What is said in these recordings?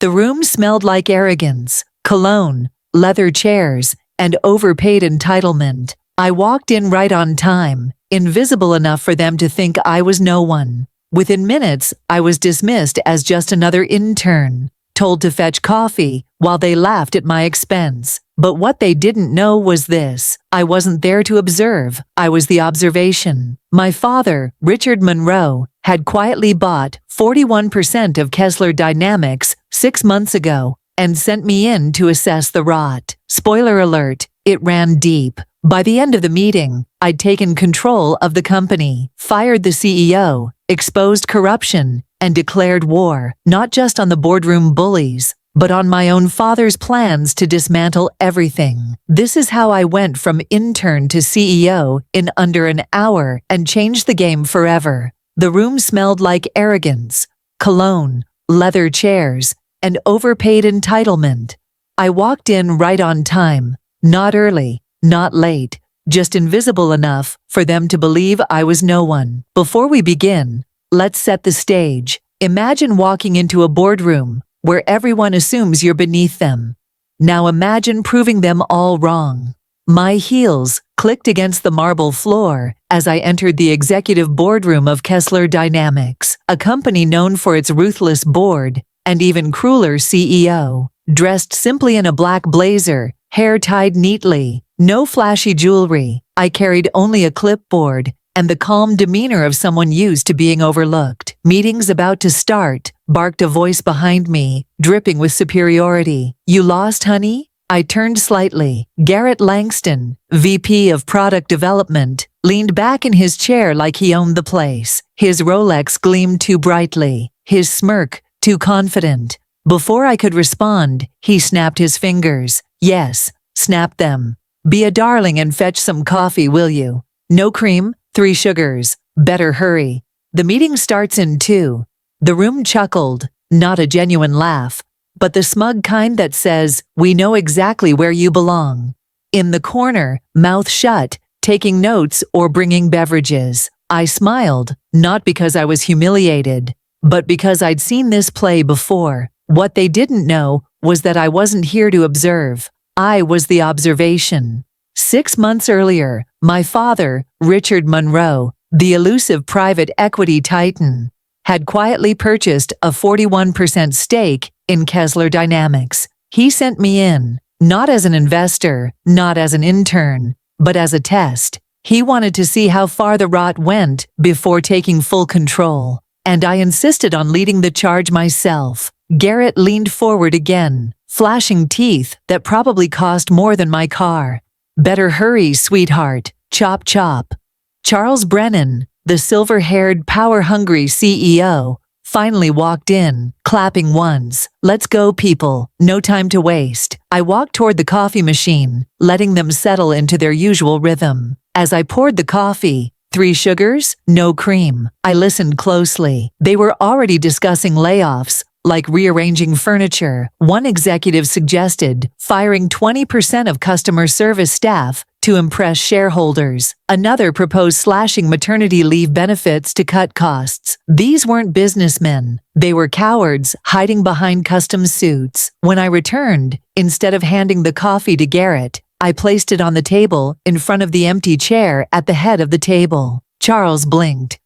The room smelled like arrogance, cologne, leather chairs, and overpaid entitlement. I walked in right on time, invisible enough for them to think I was no one. Within minutes, I was dismissed as just another intern, told to fetch coffee while they laughed at my expense. But what they didn't know was this: I wasn't there to observe, I was the observation. My father, Richard Monroe, had quietly bought 41% of Kessler Dynamics 6 months ago and sent me in to assess the rot. Spoiler alert, it ran deep. By the end of the meeting, I'd taken control of the company, fired the CEO, exposed corruption, and declared war, not just on the boardroom bullies, but on my own father's plans to dismantle everything. This is how I went from intern to CEO in under an hour and changed the game forever. The room smelled like arrogance, cologne, leather chairs, and overpaid entitlement. I walked in right on time, not early, not late, just invisible enough for them to believe I was no one. Before we begin, let's set the stage. Imagine walking into a boardroom where everyone assumes you're beneath them. Now imagine proving them all wrong. My heels clicked against the marble floor as I entered the executive boardroom of Kessler Dynamics, a company known for its ruthless board and even crueler CEO. Dressed simply in a black blazer, hair tied neatly, no flashy jewelry, I carried only a clipboard and the calm demeanor of someone used to being overlooked. "Meeting's about to start," barked a voice behind me, dripping with superiority. "You lost, honey?" I turned slightly. Garrett Langston, VP of Product Development, leaned back in his chair like he owned the place. His Rolex gleamed too brightly, his smirk too confident. Before I could respond, he snapped his fingers. Yes, snap them. "Be a darling and fetch some coffee, will you? No cream, 3 sugars. Better hurry. The meeting starts in 2. The room chuckled, not a genuine laugh, but the smug kind that says, "We know exactly where you belong." In the corner, mouth shut, taking notes or bringing beverages. I smiled, not because I was humiliated, but because I'd seen this play before. What they didn't know was that I wasn't here to observe. I was the observation. 6 months earlier, my father, Richard Monroe, the elusive private equity titan, had quietly purchased a 41% stake in Kessler Dynamics. He sent me in, not as an investor, not as an intern, but as a test. He wanted to see how far the rot went before taking full control, and I insisted on leading the charge myself. Garrett leaned forward again, flashing teeth that probably cost more than my car. "Better hurry, sweetheart. Chop chop." Charles Brennan, the silver-haired, power-hungry CEO, finally walked in, clapping once. "Let's go, people. No time to waste." I walked toward the coffee machine, letting them settle into their usual rhythm. As I poured the coffee, 3 sugars, no cream. I listened closely. They were already discussing layoffs, like rearranging furniture. One executive suggested firing 20% of customer service staff to impress shareholders. Another proposed slashing maternity leave benefits to cut costs. These weren't businessmen. They were cowards hiding behind custom suits. When I returned, instead of handing the coffee to Garrett, I placed it on the table in front of the empty chair at the head of the table. Charles blinked.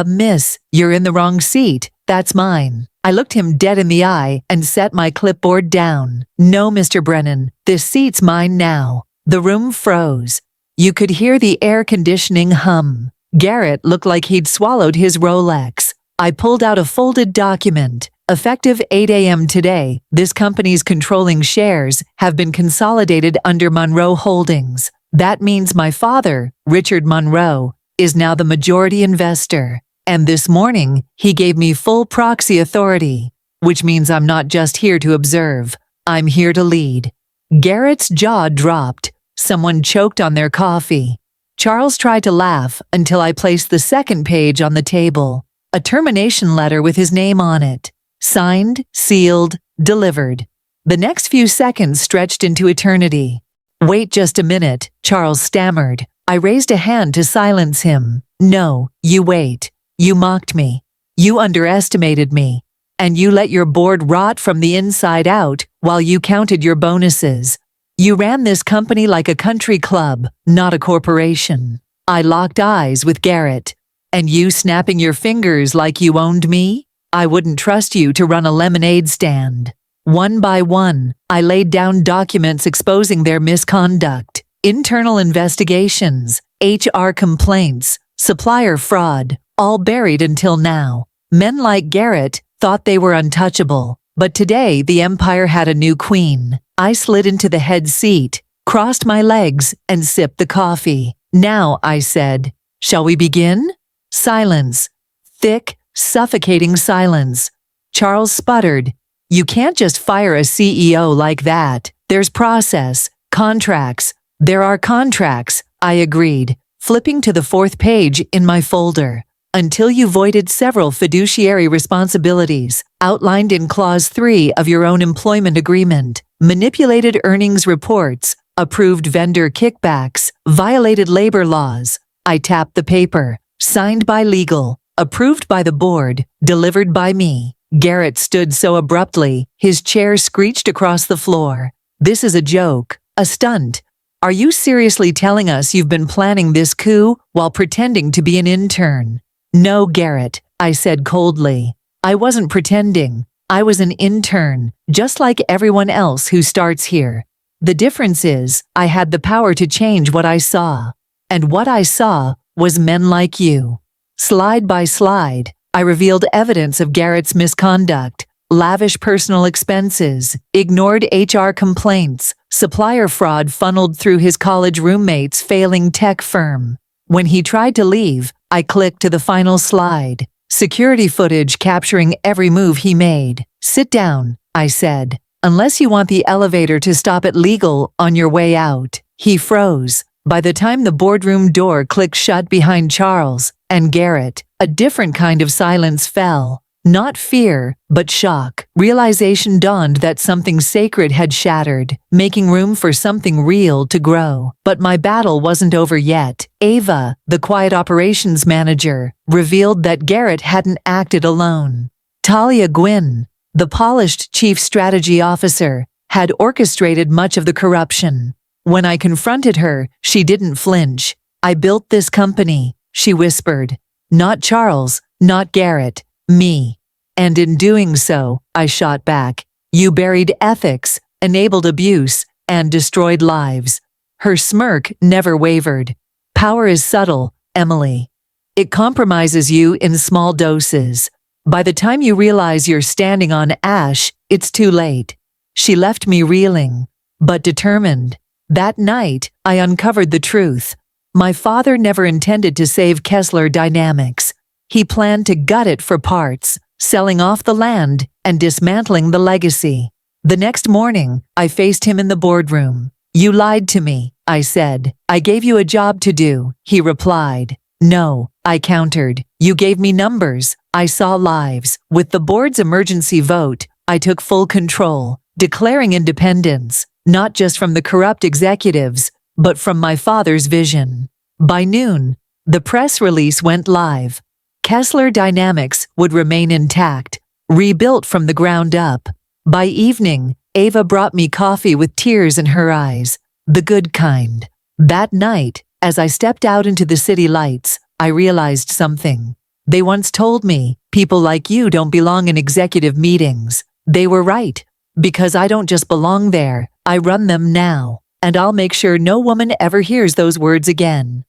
Miss, you're in the wrong seat. That's mine." I looked him dead in the eye and set my clipboard down. "No, Mr. Brennan, this seat's mine now." The room froze. You could hear the air conditioning hum. Garrett looked like he'd swallowed his Rolex. I pulled out a folded document. "Effective 8 a.m. today, this company's controlling shares have been consolidated under Monroe Holdings. That means my father, Richard Monroe, is now the majority investor. And this morning, he gave me full proxy authority, which means I'm not just here to observe. I'm here to lead." Garrett's jaw dropped. Someone choked on their coffee. Charles tried to laugh until I placed the second page on the table. A termination letter with his name on it. Signed, sealed, delivered. The next few seconds stretched into eternity. "Wait just a minute," Charles stammered. I raised a hand to silence him. "No, you wait. You mocked me. You underestimated me. And you let your board rot from the inside out while you counted your bonuses. You ran this company like a country club, not a corporation. I locked eyes with Garrett. And you snapping your fingers like you owned me? I wouldn't trust you to run a lemonade stand. One by one, I laid down documents exposing their misconduct, internal investigations, HR complaints, supplier fraud, all buried until now. Men like Garrett thought they were untouchable, but today the empire had a new queen. I slid into the head seat, crossed my legs, and sipped the coffee. Now, I said, shall we begin? Silence. Thick, suffocating silence. Charles sputtered. You can't just fire a CEO like that. There's process, contracts. There are contracts, I agreed, flipping to the 4th page in my folder. Until you voided several fiduciary responsibilities outlined in Clause 3 of your own employment agreement, manipulated earnings reports, approved vendor kickbacks, violated labor laws. I tapped the paper. Signed by legal, approved by the board, delivered by me. Garrett stood so abruptly, his chair screeched across the floor. This is a joke, a stunt. Are you seriously telling us you've been planning this coup while pretending to be an intern? No, Garrett, I said coldly. I wasn't pretending. I was an intern, just like everyone else who starts here. The difference is, I had the power to change what I saw. And what I saw was men like you. Slide by slide, I revealed evidence of Garrett's misconduct, lavish personal expenses, ignored HR complaints, supplier fraud funneled through his college roommate's failing tech firm. When he tried to leave, I clicked to the final slide. Security footage capturing every move he made. Sit down, I said, unless you want the elevator to stop at legal on your way out. He froze. By the time the boardroom door clicked shut behind Charles and Garrett, a different kind of silence fell. Not fear, but shock. Realization dawned that something sacred had shattered, making room for something real to grow. But my battle wasn't over yet. Ava, the quiet operations manager, revealed that Garrett hadn't acted alone. Talia Gwynn, the polished chief strategy officer, had orchestrated much of the corruption. When I confronted her, she didn't flinch. I built this company, she whispered. Not Charles, not Garrett, me. And in doing so, I shot back. You buried ethics, enabled abuse, and destroyed lives. Her smirk never wavered. Power is subtle, Emily. It compromises you in small doses. By the time you realize you're standing on ash, it's too late. She left me reeling, but determined. That night, I uncovered the truth. My father never intended to save Kessler Dynamics. He planned to gut it for parts, selling off the land and dismantling the legacy. The next morning, I faced him in the boardroom. You lied to me, I said. I gave you a job to do, he replied. No, I countered. You gave me numbers. I saw lives. With the board's emergency vote, I took full control, declaring independence. Not just from the corrupt executives, but from my father's vision. By noon, the press release went live. Kessler Dynamics would remain intact, rebuilt from the ground up. By evening, Ava brought me coffee with tears in her eyes, the good kind. That night, as I stepped out into the city lights, I realized something. They once told me, people like you don't belong in executive meetings. They were right, because I don't just belong there. I run them now, and I'll make sure no woman ever hears those words again.